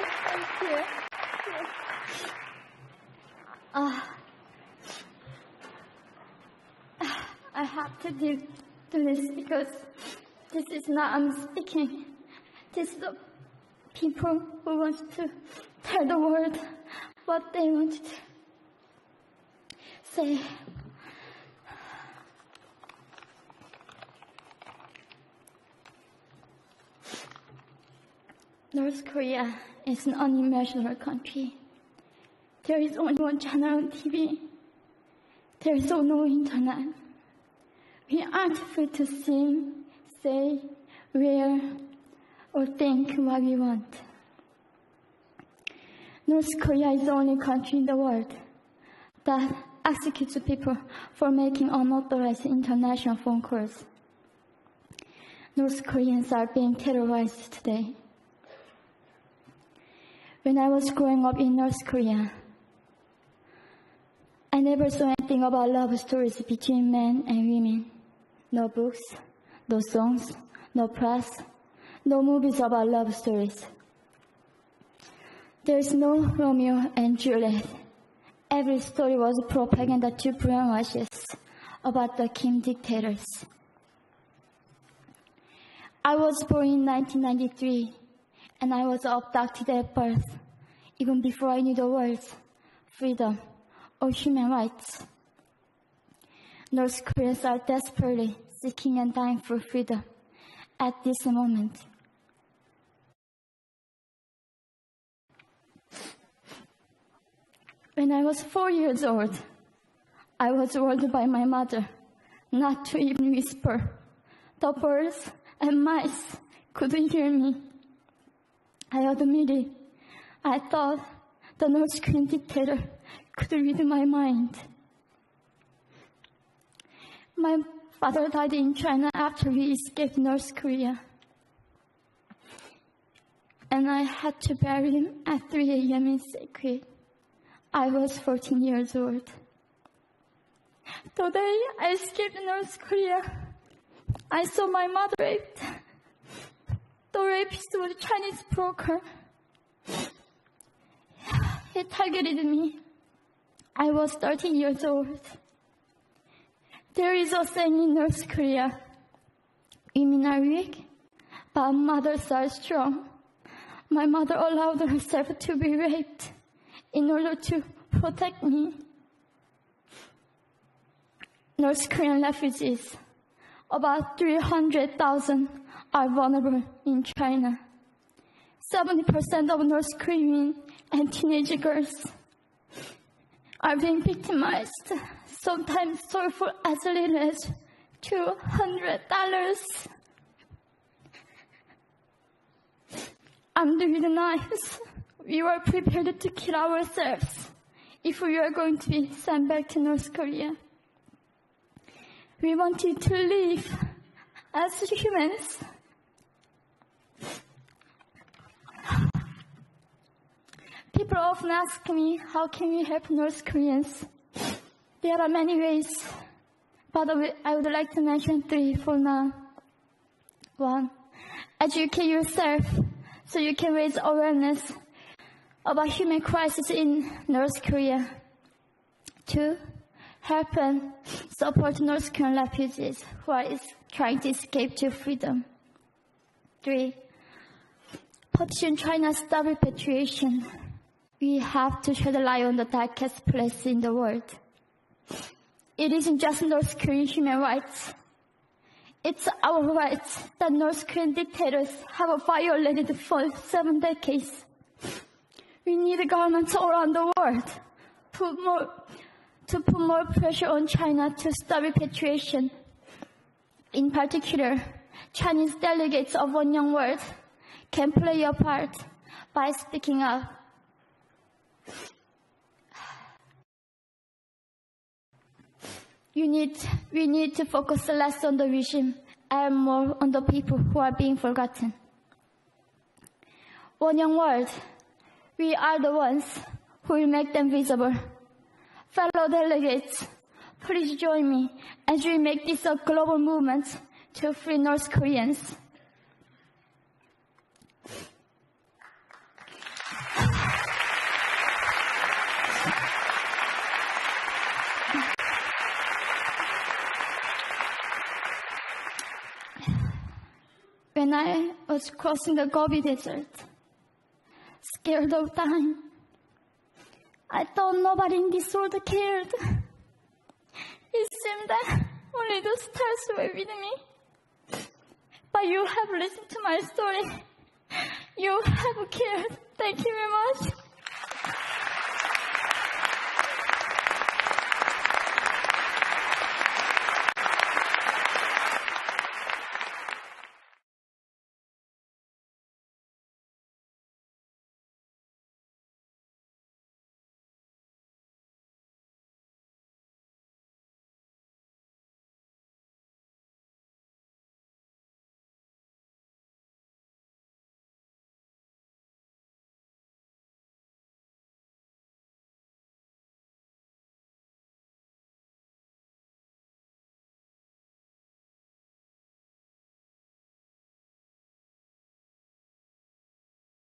Thank you. I have to do this because this is not I'm speaking. This is the people who want to tell the world what they want to say. North Korea is an unimaginable country. There is only one channel on TV. There is no internet. We aren't free to sing, say, wear, or think what we want. North Korea is the only country in the world that executes people for making unauthorized international phone calls. North Koreans are being terrorized today. When I was growing up in North Korea, I never saw anything about love stories between men and women. No books, no songs, no press, no movies about love stories. There is no Romeo and Juliet. Every story was propaganda to brainwashes about the Kim dictators. I was born in 1993, and I was abducted at birth, even before I knew the words freedom or human rights. North Koreans are desperately seeking and dying for freedom at this moment. When I was 4 years old, I was warned by my mother not to even whisper. The birds and mice couldn't hear me. I admitted I thought the North Korean dictator could read my mind. My father died in China after we escaped North Korea. And I had to bury him at 3 a.m. in secret. I was 14 years old. The day I escaped North Korea, I saw my mother raped. The rapist was a Chinese broker. He targeted me. I was 13 years old. There is a saying in North Korea, women are weak, but mothers are strong. My mother allowed herself to be raped in order to protect me. North Korean refugees, about 300,000, are vulnerable in China. 70% of North Korean and teenage girls are being victimized, sometimes sold for as little as $200. Armed with knives, we were prepared to kill ourselves if we were going to be sent back to North Korea. We wanted to live as humans. People often ask me, how can we help North Koreans? There are many ways, but I would like to mention 3 for now. 1, educate yourself so you can raise awareness about human crisis in North Korea. 2, help and support North Korean refugees who are trying to escape to freedom. 3, petition China's stop repatriation. We have to shed a light on the darkest place in the world. It isn't just North Korean human rights. It's our rights that North Korean dictators have violated for 7 decades. We need governments all around the world to put more pressure on China to stop repatriation. In particular, Chinese delegates of One Young World can play a part by speaking up. We need to focus less on the regime and more on the people who are being forgotten. One Young World, we are the ones who will make them visible. Fellow delegates, please join me as we make this a global movement to free North Koreans. when I was crossing the Gobi Desert, scared of dying. I thought nobody in this world cared. It seemed that only the stars were with me. But you have listened to my story. You have cared. Thank you very much.